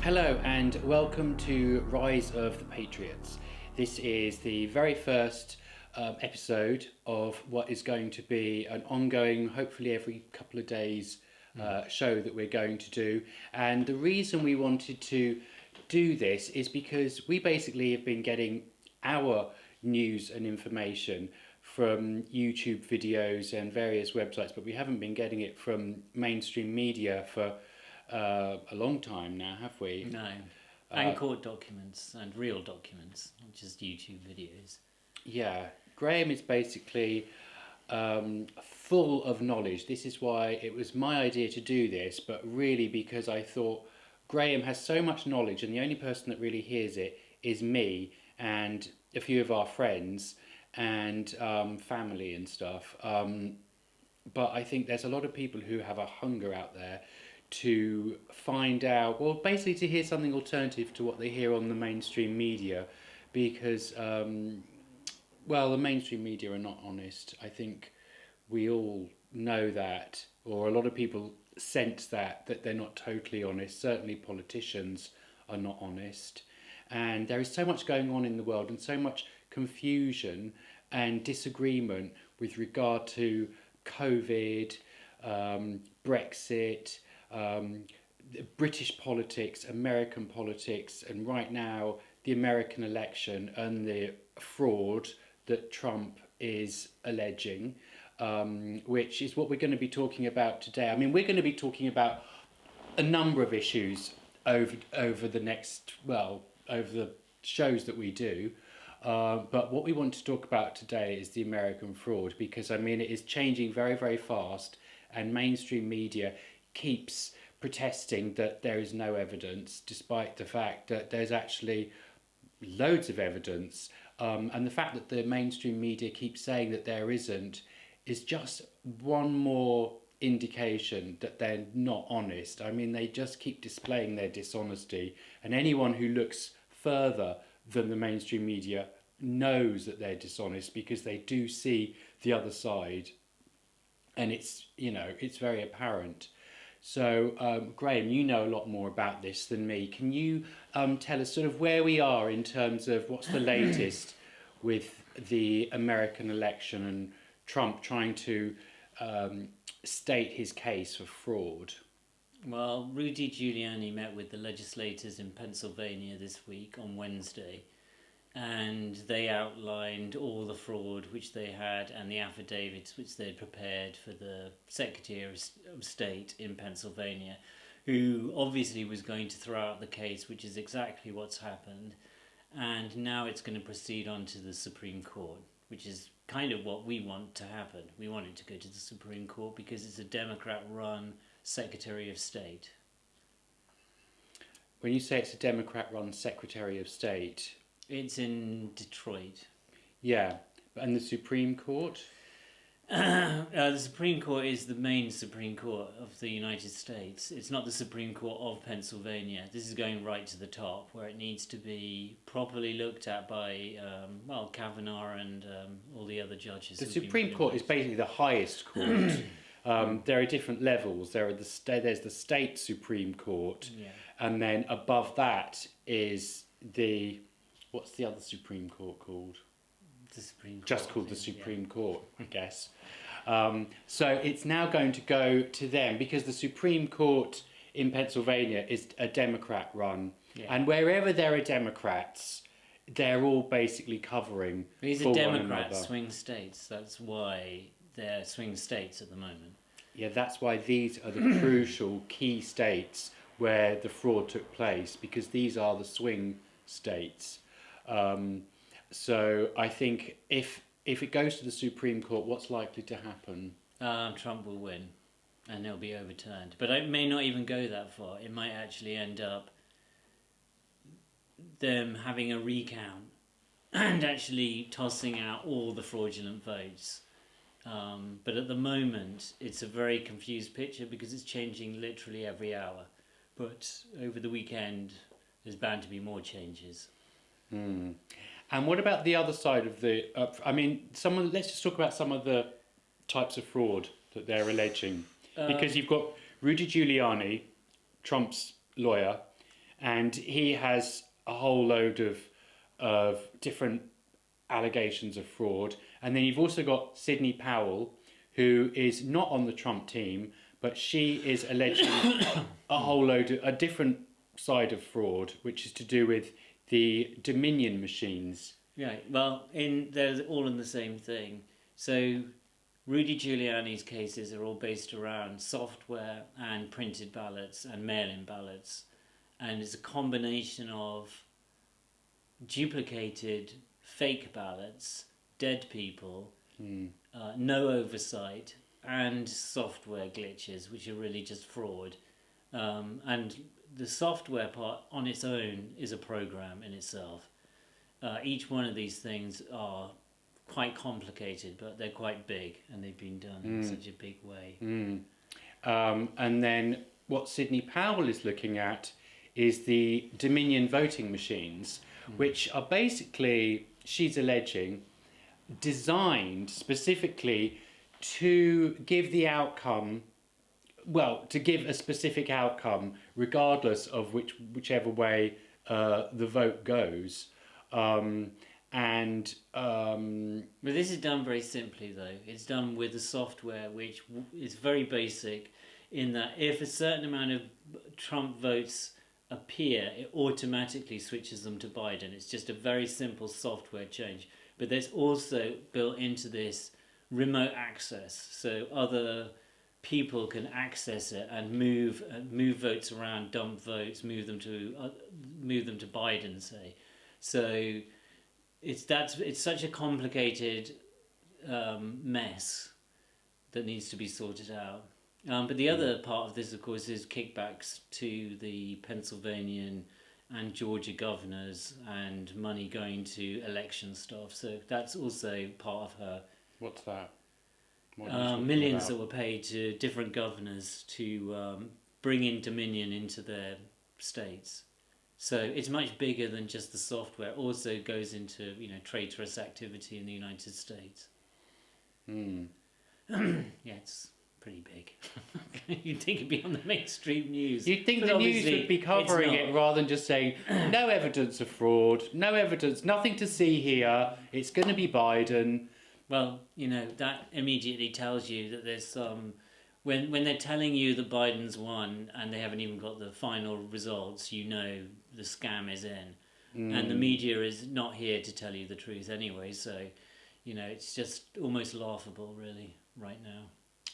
Hello and welcome to Rise of the Patriots. This is the very first episode of what is going to be an ongoing, hopefully every couple of days, show that we're going to do. And the reason we wanted to do this is because we basically have been getting our news and information from YouTube videos and various websites, but we haven't been getting it from mainstream media for a long time now, have we? No. And court documents and real documents, not just YouTube videos. Yeah, Graeme is basically full of knowledge. This is why it was my idea to do this, but really because I thought Graeme has so much knowledge and the only person that really hears it is me and a few of our friends and family and stuff. But I think there's a lot of people who have a hunger out there to find out, well, basically to hear something alternative to what they hear on the mainstream media, because, well, the mainstream media are not honest. I think we all know that, or a lot of people sense that they're not totally honest. Certainly politicians are not honest. And there is so much going on in the world and so much confusion and disagreement with regard to COVID, Brexit, British politics, American politics, and right now the American election and the fraud that Trump is alleging, which is what we're going to be talking about today. I mean, we're going to be talking about a number of issues over the next, well, over the shows that we do. But what we want to talk about today is the American fraud, because I mean it is changing very, very fast, and mainstream media keeps protesting that there is no evidence, despite the fact that there's actually loads of evidence. And the fact that the mainstream media keeps saying that there isn't is just one more indication that they're not honest. I mean, they just keep displaying their dishonesty, and anyone who looks further than the mainstream media knows that they're dishonest because they do see the other side, and it's very apparent. So, Graeme, you know a lot more about this than me. Can you tell us sort of where we are in terms of what's the latest with the American election and Trump trying to state his case for fraud? Well, Rudy Giuliani met with the legislators in Pennsylvania this week on Wednesday, and they outlined all the fraud which they had and the affidavits which they'd prepared for the Secretary of State in Pennsylvania, who obviously was going to throw out the case, which is exactly what's happened, and now it's going to proceed on to the Supreme Court, which is kind of what we want to happen. We want it to go to the Supreme Court because it's a Democrat-run Secretary of State. When you say it's a Democrat-run Secretary of State... It's in Detroit. Yeah, and the Supreme Court? The Supreme Court is the main Supreme Court of the United States. It's not the Supreme Court of Pennsylvania. This is going right to the top, where it needs to be properly looked at by, Kavanaugh and all the other judges. The Supreme Court is basically the highest court. There are different levels. There's the state Supreme Court, Yeah. and then above that is the... What's the other Supreme Court called? The Supreme Court. Just called the Supreme Court, I guess. So it's now going to go to them because the Supreme Court in Pennsylvania is a Democrat run. Yeah. And wherever there are Democrats, they're all basically covering These for are one Democrat another. swing states. That's why they're swing states at the moment. Yeah, that's why these are the crucial key states where the fraud took place, because these are the swing states. So I think if it goes to the Supreme Court, what's likely to happen? Trump will win, and it'll be overturned. But it may not even go that far. It might actually end up them having a recount and actually tossing out all the fraudulent votes. But at the moment, it's a very confused picture because it's changing literally every hour. But over the weekend, there's bound to be more changes. And what about the other side of the... let's just talk about some of the types of fraud that they're alleging. Because you've got Rudy Giuliani, Trump's lawyer, and he has a whole load of different allegations of fraud. And then you've also got Sidney Powell, who is not on the Trump team, but she is alleging a different side of fraud, which is to do with the Dominion machines. Right. Well, they're all in the same thing. So Rudy Giuliani's cases are all based around software and printed ballots and mail-in ballots, and it's a combination of duplicated fake ballots, dead people, no oversight, and software glitches, which are really just fraud. And the software part on its own is a program in itself. Each one of these things are quite complicated, but they're quite big, and they've been done in such a big way. And then what Sidney Powell is looking at is the Dominion voting machines, which are basically, she's alleging, designed specifically to give the outcome, to give a specific outcome regardless of whichever way the vote goes. But this is done very simply, though. It's done with a software which is very basic, in that if a certain amount of Trump votes appear, it automatically switches them to Biden. It's just a very simple software change. But there's also built into this remote access, so other people can access it and move votes around, dump votes, move them to Biden, say. So it's such a complicated mess that needs to be sorted out. But the other part of this, of course, is kickbacks to the Pennsylvania and Georgia governors and money going to election stuff. So that's also part of her. What's that? Millions that were paid to different governors to bring in Dominion into their states. So it's much bigger than just the software. It also goes into traitorous activity in the United States. Yeah, it's pretty big. You'd think it'd be on the mainstream news. You'd think the news would be covering it rather than just saying, no evidence of fraud, no evidence, nothing to see here, it's going to be Biden. Well, that immediately tells you that there's some... When they're telling you that Biden's won and they haven't even got the final results, the scam is in. And the media is not here to tell you the truth anyway, so, it's just almost laughable, really, right now.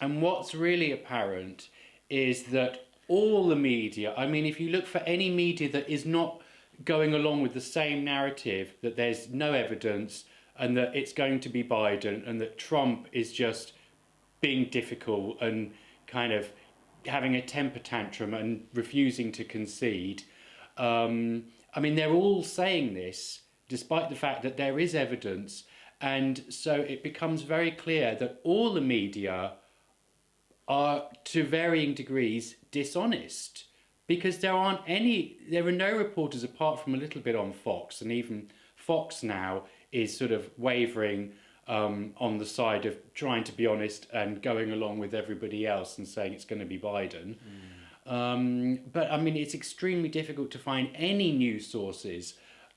And what's really apparent is that all the media, if you look for any media that is not going along with the same narrative, that there's no evidence and that it's going to be Biden and that Trump is just being difficult and kind of having a temper tantrum and refusing to concede. They're all saying this despite the fact that there is evidence. And so it becomes very clear that all the media are, to varying degrees, dishonest, because there are no reporters apart from a little bit on Fox, and even Fox now is sort of wavering on the side of trying to be honest and going along with everybody else and saying it's going to be Biden. But it's extremely difficult to find any news sources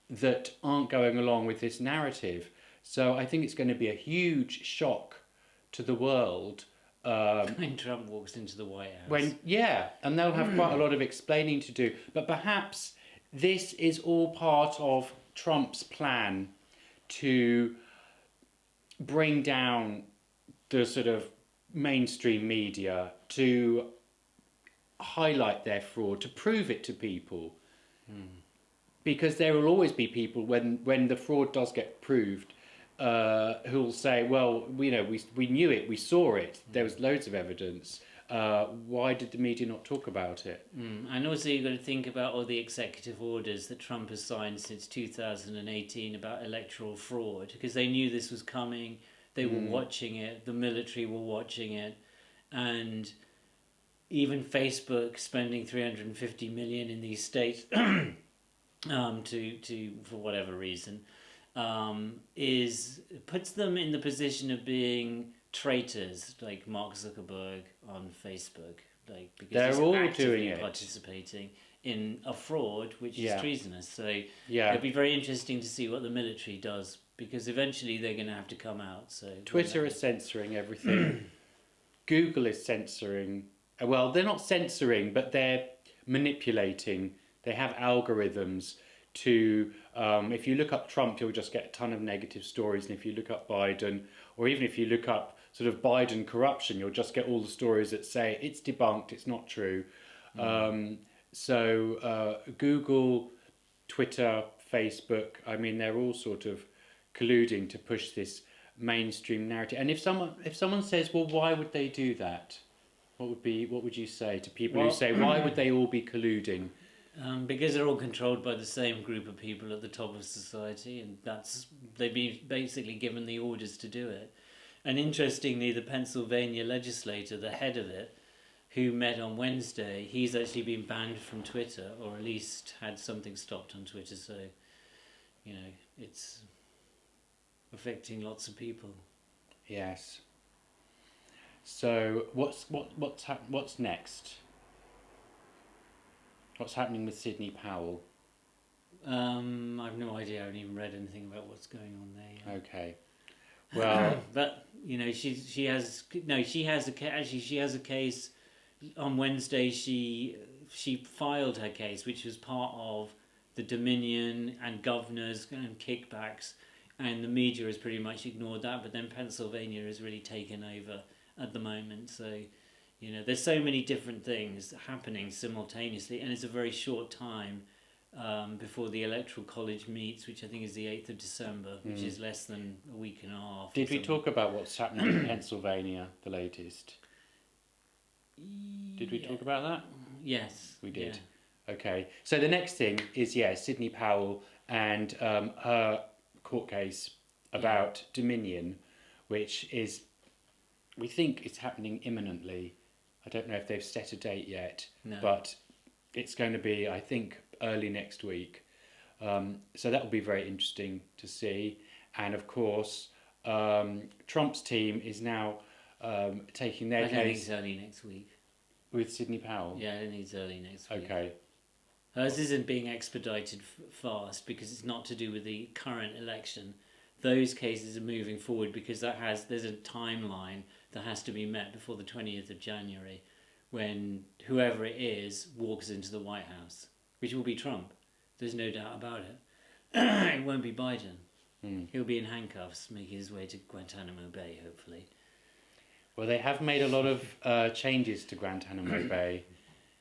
that aren't going along with this narrative. So I think it's going to be a huge shock to the world when Trump walks into the White House. And they'll have quite a lot of explaining to do. But perhaps this is all part of Trump's plan to bring down the sort of mainstream media, to highlight their fraud, to prove it to people. Because there will always be people when the fraud does get proved who'll say, well, we knew it, we saw it, there was loads of evidence. Why did the media not talk about it? And also you've got to think about all the executive orders that Trump has signed since 2018 about electoral fraud, because they knew this was coming, they were watching it, the military were watching it, and even Facebook spending $350 million in these states to for whatever reason, puts them in the position of being traitors, like Mark Zuckerberg on Facebook, because they're he's all actively doing it, participating in a fraud which is treasonous. So Yeah. it'll be very interesting to see what the military does, because eventually they're going to have to come out. So Twitter is censoring everything. Google is censoring. Well, they're not censoring, but they're manipulating. They have algorithms to, if you look up Trump, you'll just get a ton of negative stories. And if you look up Biden, or even if you look up sort of Biden corruption, you'll just get all the stories that say it's debunked, it's not true. So Google, Twitter, Facebook, I mean, they're all sort of colluding to push this mainstream narrative. And if someone says, well, why would they do that? What would you say to people who say, why would they all be colluding? Because they're all controlled by the same group of people at the top of society, and they've been basically given the orders to do it. And interestingly, the Pennsylvania legislator, the head of it, who met on Wednesday, he's actually been banned from Twitter, or at least had something stopped on Twitter. So, it's affecting lots of people. Yes. So what's next? What's happening with Sidney Powell? I've no idea. I haven't even read anything about what's going on there yet. Okay. Well, but she has a case. On Wednesday, she filed her case, which was part of the Dominion and governors and kickbacks, and the media has pretty much ignored that. But then Pennsylvania has really taken over at the moment. So, there's so many different things happening simultaneously, and it's a very short time before the Electoral College meets, which I think is the 8th of December, which is less than a week and a half. Did we talk about what's happening in Pennsylvania, the latest? Did we talk about that? Yes. We did. Yeah. Okay. So the next thing is, Sidney Powell and her court case about Dominion, which is, we think it's happening imminently. I don't know if they've set a date yet, but it's going to be, I think, early next week. So that will be very interesting to see. And of course, Trump's team is now taking their case. I think it's early next week. With Sidney Powell? Yeah, I think it's early next week. Okay. Hers isn't being expedited fast because it's not to do with the current election. Those cases are moving forward because there's a timeline that has to be met before the 20th of January, when whoever it is walks into the White House, which will be Trump. There's no doubt about it. It won't be Biden. He'll be in handcuffs, making his way to Guantanamo Bay, hopefully. Well, they have made a lot of changes to Guantanamo Bay,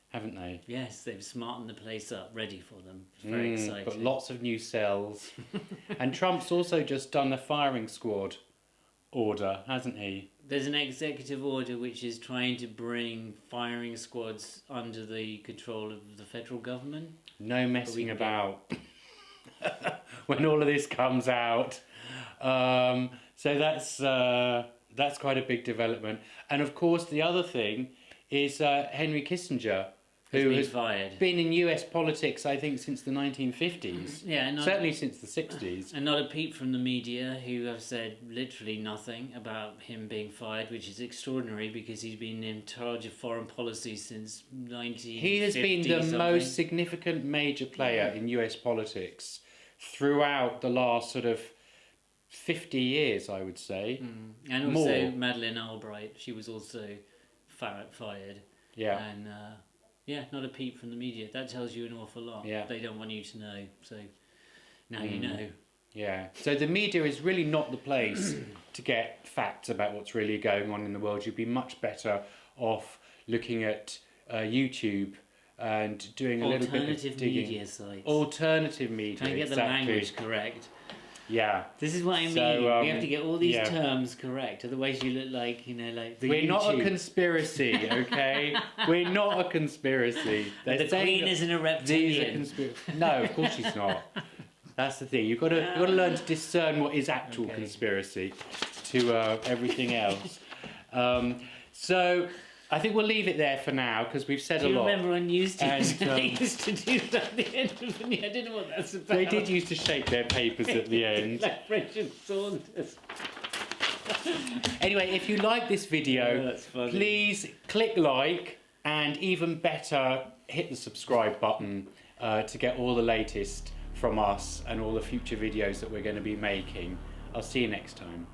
haven't they? Yes, they've smartened the place up, ready for them. Very exciting. But lots of new cells. And Trump's also just done a firing squad order, hasn't he? There's an executive order which is trying to bring firing squads under the control of the federal government. No messing about when all of this comes out. So that's quite a big development. And of course, the other thing is Henry Kissinger, who has been in US politics, I think, since the 1950s. Yeah, certainly since the 60s. And not a peep from the media, who have said literally nothing about him being fired, which is extraordinary because he's been in charge of foreign policy since 1950. He has been the most significant major player in US politics throughout the last sort of 50 years, I would say. And also Madeleine Albright, she was also fired. Yeah. And not a peep from the media. That tells you an awful lot. Yeah. They don't want you to know, so now you know. Yeah. So the media is really not the place to get facts about what's really going on in the world. You'd be much better off looking at YouTube and doing a little bit of digging. Alternative media sites. Alternative media, trying to get the language correct. Yeah. This is what I mean. So, we have to get all these terms correct, otherwise you look like, like the We're YouTube. not a conspiracy, okay? We're not a conspiracy. The Queen isn't a reptilian. No, of course she's not. That's the thing. You've got to learn to discern what is actual conspiracy to everything else. So I think we'll leave it there for now because we've said a lot. Do you remember on News TV they used to do that at the end of the... I don't know what that's about. They did used to shake their papers at the end. Like Richard Saunders. Anyway, if you like this video, please click like And even better, hit the subscribe button to get all the latest from us and all the future videos that we're going to be making. I'll see you next time.